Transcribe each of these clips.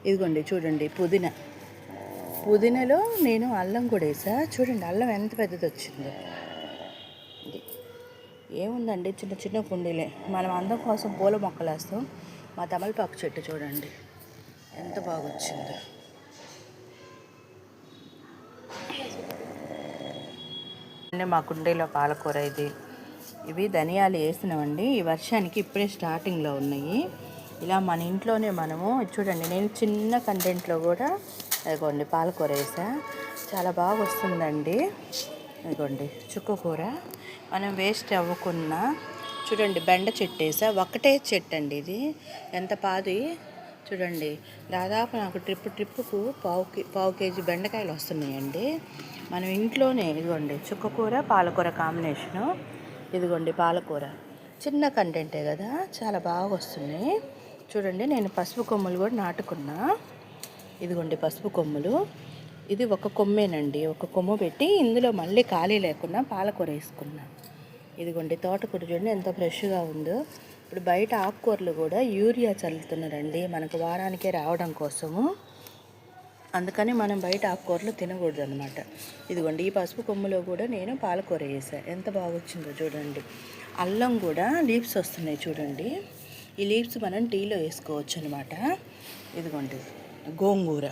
ఇదిగోండి చూడండి, పుదీనాలో నేను అల్లం కూడా వేసా. చూడండి అల్లం ఎంత పెద్దది వచ్చిందో. ఏముందండి, చిన్న చిన్న కుండీలే. మనం అందం కోసం పూల మొక్కలు వేస్తాం. మా తమలపాకు చెట్టు చూడండి ఎంత బాగా వచ్చిందో. మా కుండీలో పాలకూర ఇవి ధనియాలు వేసినామండి. ఈ వర్షానికి ఇప్పుడే స్టార్టింగ్లో ఉన్నాయి. ఇలా మన ఇంట్లోనే మనము చూడండి, నేను చిన్న కంటెంట్లో కూడా ఇదిగోండి పాలకూర వేసా. చాలా బాగా వస్తుందండి. ఇదిగోండి చుక్కకూర మనం వేస్ట్ అవ్వకుండా. చూడండి బెండ చెట్టు వేసా. ఒకటే చెట్టు అండి ఇది. ఎంత పాది చూడండి. దాదాపు నాకు ట్రిప్పుకు పావు కేజీ బెండకాయలు వస్తున్నాయండి. మనం ఇంట్లోనే ఇదిగోండి చుక్కకూర పాలకూర కాంబినేషను. ఇదిగోండి పాలకూర చిన్న కంటెంటే కదా, చాలా బాగా వస్తున్నాయి. చూడండి నేను పసుపు కొమ్ములు కూడా నాటుకున్నా. ఇదిగోండి పసుపు కొమ్ములు. ఇది ఒక కొమ్మేనండి, ఒక కొమ్ము పెట్టి ఇందులో మళ్ళీ ఖాళీ లేకుండా పాలకూర వేసుకున్నా. ఇదిగోండి తోటకూర చూడండి ఎంత ఫ్రెష్గా ఉందో. ఇప్పుడు బయట ఆకుకూరలు కూడా యూరియా చల్లుతున్నారండి మనకు వారానికే రావడం కోసము. అందుకని మనం బయట ఆకుకూరలు తినకూడదు అనమాట. ఇదిగోండి ఈ పసుపు కొమ్ములో కూడా నేను పాలకూర వేసాను. ఎంత బాగా వచ్చిందో చూడండి. అల్లం కూడా లీవ్స్ వస్తున్నాయి చూడండి. ఈ లీవ్స్ మనం టీలో వేసుకోవచ్చు అనమాట. ఇదిగోండి గోంగూర.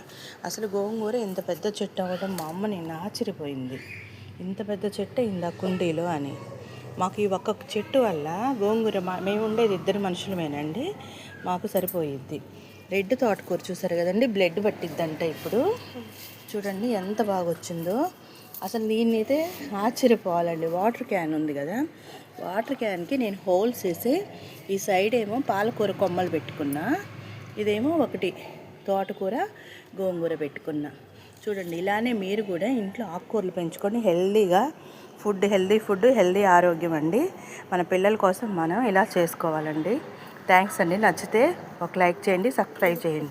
అసలు గోంగూర ఇంత పెద్ద చెట్టు అవ్వడం మా అమ్మ నేను ఆశ్చర్యపోయింది. ఇంత పెద్ద చెట్టు ఇందా కుండీలో అని. మాకు ఈ ఒక్క చెట్టు వల్ల గోంగూర మేము ఉండేది 2 మనుషులమేనండి, మాకు సరిపోయిద్ది. రెడ్ తోటకూర చూసారు కదండి, బ్లడ్ పట్టిద్దంట. ఇప్పుడు చూడండి ఎంత బాగా వచ్చిందో. అసలు దీన్ని అయితే ఆశ్చర్యపోవాలండి. వాటర్ క్యాన్ ఉంది కదా, వాటర్ క్యాన్కి నేను హోల్స్ వేసి ఈ సైడ్ ఏమో పాలకూర కొమ్మలు పెట్టుకున్నా, ఇదేమో ఒకటి తోటకూర గోంగూర పెట్టుకున్నా. చూడండి ఇలానే మీరు కూడా ఇంట్లో ఆకుకూరలు పెంచుకొని హెల్దీ ఫుడ్ హెల్దీ ఆరోగ్యం అండి. మన పిల్లల కోసం మనం ఇలా చేసుకోవాలండి. థ్యాంక్స్ అండి. నచ్చితే ఒక లైక్ చేయండి, సబ్స్క్రైబ్ చేయండి.